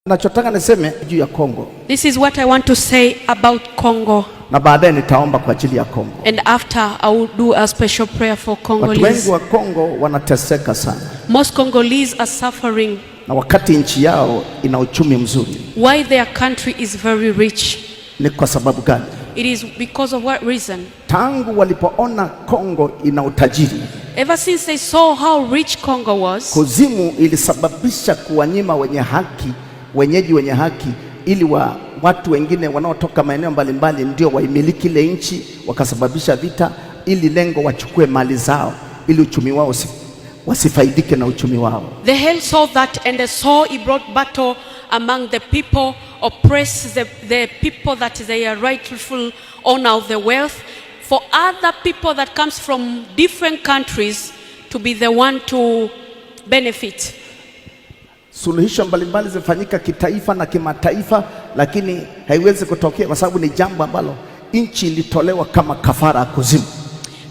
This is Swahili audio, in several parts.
Nachotaka niseme juu ya Kongo. This is what I want to say about Congo. Na baadaye nitaomba kwa ajili ya Kongo. And after I will do a special prayer for Congolese. Watu wengi wa Kongo wanateseka sana. Most Congolese are suffering. Na wakati nchi yao ina uchumi mzuri. Why their country is very rich? Ni kwa sababu gani? It is because of what reason? Tangu walipoona Kongo ina utajiri. Ever since they saw how rich Congo was. Kuzimu ilisababisha kuwanyima wenyeji wenye haki ili watu wengine wanaotoka maeneo mbalimbali ndio waimiliki ile nchi, wakasababisha vita ili lengo wachukue mali zao ili uchumi wao wasifaidike na uchumi wao. The hell saw that, and they saw he brought battle among the people, oppress the people that they are rightful owner of the wealth, for other people that comes from different countries to be the one to benefit. Suluhisho mbalimbali zifanyika kitaifa na kimataifa, lakini haiwezi kutokea kwa sababu ni jambo ambalo nchi ilitolewa kama kafara kuzimu.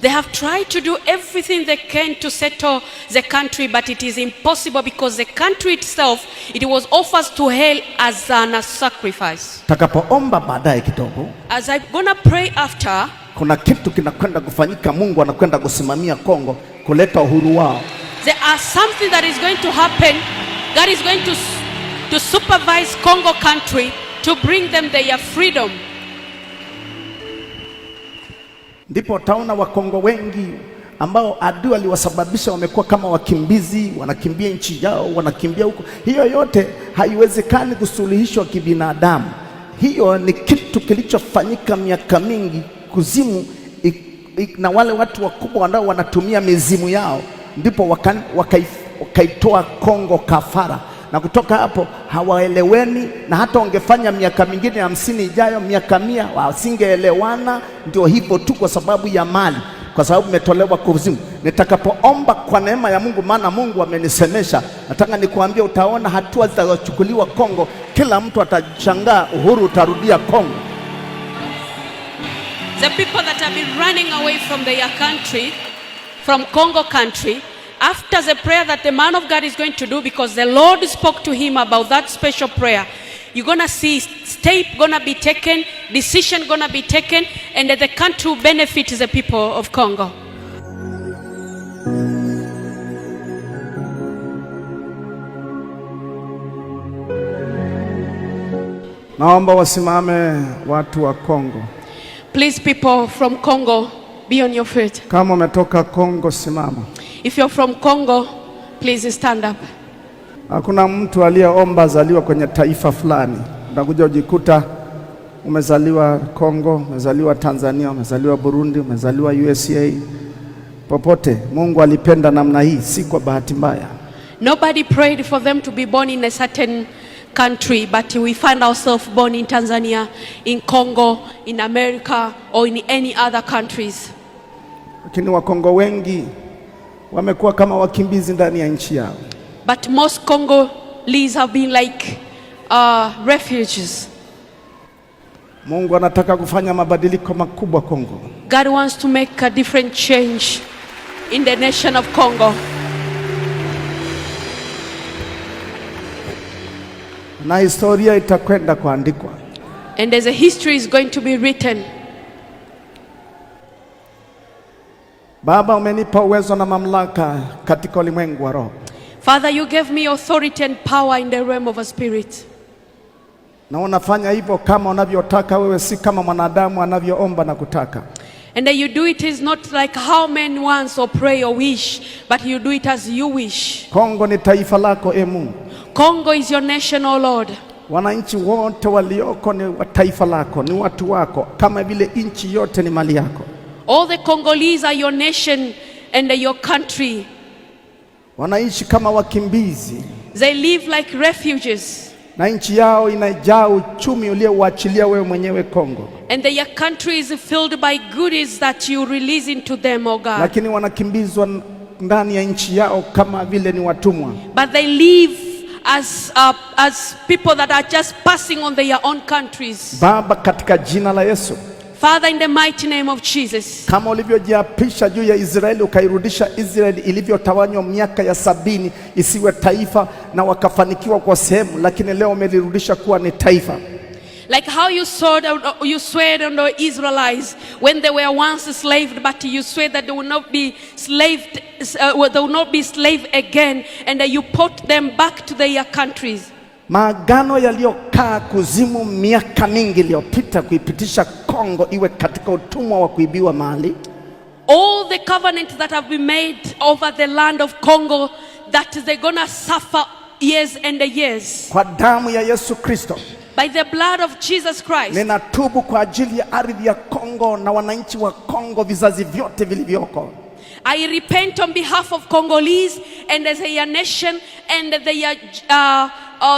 They have tried to do everything they can to settle the country, but it is impossible because the country itself, it was offered to hell as a sacrifice. Takapoomba baadaye kidogo, as I'm gonna pray after, kuna kitu kinakwenda kufanyika. Mungu anakwenda kusimamia Kongo, kuleta uhuru wao. There are something that is going to happen. God is going to supervise Congo country to bring them their freedom. Ndipo utaona Wakongo wengi ambao adui aliwasababisha wamekuwa kama wakimbizi, wanakimbia nchi yao, wanakimbia huko. Hiyo yote haiwezekani kusuluhishwa kibinadamu. Hiyo ni kitu kilichofanyika miaka mingi kuzimu, na wale watu wakubwa ambao wanatumia mizimu yao ndipo wakaitoa Kongo kafara, na kutoka hapo hawaeleweni, na hata ungefanya miaka mingine 50 ijayo, miaka 100, wasingeelewana. Ndio hivyo tu, kwa sababu ya mali, kwa sababu umetolewa kuzimu. Nitakapoomba kwa neema ya Mungu, maana Mungu amenisemesha, nataka nikuambia, utaona hatua zitazochukuliwa Kongo. Kila mtu atashangaa, uhuru utarudia Kongo. The people that have been running away from their country, from Congo country, after the prayer that the man of God is going to do, because the Lord spoke to him about that special prayer, you're going to see step going to be taken, decision going to be taken, and that the country will benefit the people of Congo. Naomba wasimame watu wa Kongo. Please, people from Congo, be on your feet. Kama umetoka Kongo, simama. If you're from Congo, please stand up. Hakuna mtu aliyeomba zaliwa kwenye taifa fulani. Unakuja ujikuta umezaliwa Kongo, umezaliwa Tanzania, umezaliwa Burundi, umezaliwa USA. Popote Mungu alipenda namna hii, si kwa bahati mbaya. Nobody prayed for them to be born in a certain country, but we find ourselves born in Tanzania, in Congo, in America, or in any other countries. Lakini Wakongo wengi wamekuwa kama wakimbizi ndani ya nchi yao. But most Congolese have been like refugees. Mungu anataka kufanya mabadiliko makubwa Kongo. God wants to make a different change in the nation of Congo. Na historia itakwenda kuandikwa. And as a history is going to be written. Baba, umenipa uwezo na mamlaka katika ulimwengu wa roho. Father, you gave me authority and power in the realm of a spirit. Na unafanya hivyo kama unavyotaka wewe, si kama mwanadamu anavyoomba na kutaka. And that you do it is not like how men wants or pray or wish, but you do it as you wish. Kongo ni taifa lako, Mungu. Congo is your nation, O Lord. Wananchi wote walioko ni taifa lako, ni watu wako, kama vile nchi yote ni mali yako. All the Congolese are your nation and your country. Wanaishi kama wakimbizi. They live like refugees. Na nchi yao inajaa uchumi ulioachilia wewe mwenyewe Kongo. And their country is filled by goodies that you release into them, O God. Lakini wanakimbizwa ndani ya nchi yao kama vile ni watumwa. But they live as people that are just passing on their own countries. Baba, katika jina la Yesu, Father, in the mighty name of Jesus, kama ulivyojiapisha juu ya Israeli ukairudisha Israeli ilivyotawanywa miaka ya 70 isiwe taifa na wakafanikiwa kwa sehemu, lakini leo umelirudisha kuwa ni taifa. like how you swear on the Israelites when they were once enslaved, but you swear that they will not be slaved, they will not be slave again, and that you put them back to their countries. Maagano yaliyokaa kuzimu miaka mingi iliyopita kuipitisha Kongo iwe katika utumwa wa kuibiwa mali. All the covenants that have been made over the land of Congo, that they're gonna suffer years and years. Kwa damu ya Yesu Kristo, by the blood of Jesus Christ, ninatubu kwa ajili ya ardhi ya Kongo na wananchi wa Kongo, vizazi vyote vilivyoko. I repent on behalf of Congolese and their nation and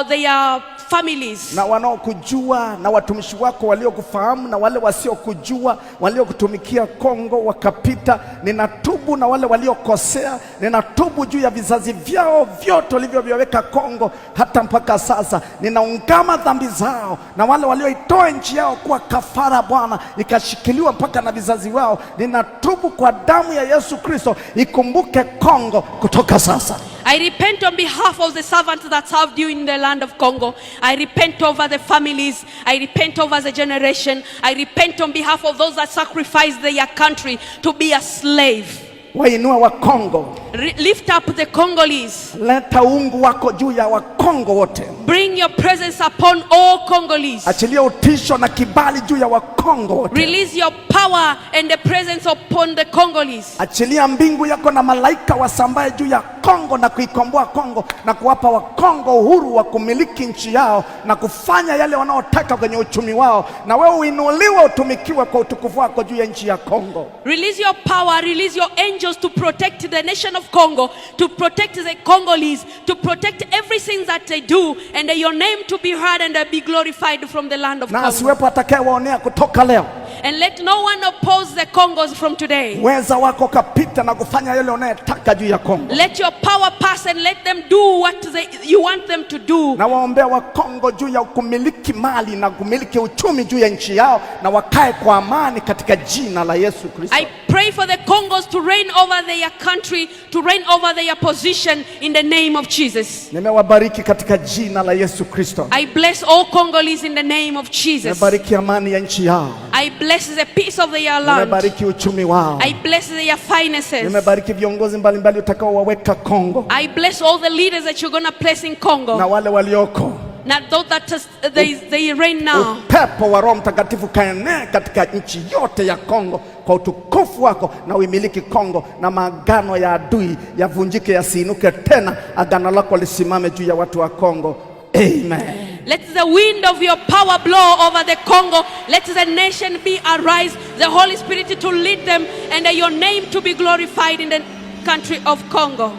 their families. Na wanaokujua na watumishi wako waliokufahamu na wale wasiokujua waliokutumikia Kongo wakapita, ninatubu. Na wale waliokosea, ninatubu juu ya vizazi vyao vyote walivyoviweka Kongo hata mpaka sasa. Ninaungama dhambi zao, na wale walioitoa nchi yao kuwa kafara Bwana ikashikiliwa mpaka na vizazi wao. Ninatubu kwa damu ya Yesu Kristo, ikumbuke Kongo kutoka sasa. I repent on behalf of the servants that served you in the land of Congo. I repent over the families. I repent over the generation. I repent on behalf of those that sacrificed their country to be a slave. Wainua wa Kongo, lift up the Congolese. Leta uungu wako juu ya wa Kongo wote. Bring your presence upon all Congolese. Achilia utisho na kibali juu ya wa Kongo wote. Release your power and the presence upon the Congolese. Achilia mbingu yako na malaika wasambaye juu ya Kongo na kuikomboa Kongo na kuwapa wa Kongo uhuru wa kumiliki nchi yao na kufanya yale wanaotaka kwenye uchumi wao, na wewe uinuliwe utumikiwe kwa utukufu wako juu ya nchi ya Kongo. Release your power, release your angels to protect the nation of Congo, to protect the Congolese, to protect everything that they do, and your name to be heard and be glorified from the land of Congo. Na asiwepo atakayewaonea kutoka leo. And let no one oppose the Congos from today. Weza wako kapita na kufanya yale unayotaka juu ya Kongo. Let your power pass and let them do what you want them to do. Na waombea wa Kongo juu ya kumiliki mali na kumiliki uchumi juu ya nchi yao, na wakae kwa amani katika jina la Yesu Kristo. I pray for the Congos to reign over their country, to reign over their position in the name of Jesus. Nimewabariki katika jina la Yesu Kristo. I bless all Congolese in the name of Jesus. Nimebariki amani ya nchi yao. I bless the peace of their land. Nimebariki uchumi wao. I bless their finances. Nimebariki viongozi mbalimbali utakao waweka Kongo. I bless all the leaders that you're going to place in Congo. Na wale walioko. Not those that they reign now. Upepo wa Roho Mtakatifu kaenee katika nchi yote ya Kongo kwa utukufu wako, na uimiliki Kongo, na maagano ya adui yavunjike yasiinuke tena. Agano lako lisimame juu ya watu wa Kongo. Amen. Let the wind of your power blow over the Congo. Let the nation be arise, the Holy Spirit to lead them, and your name to be glorified in the country of Congo.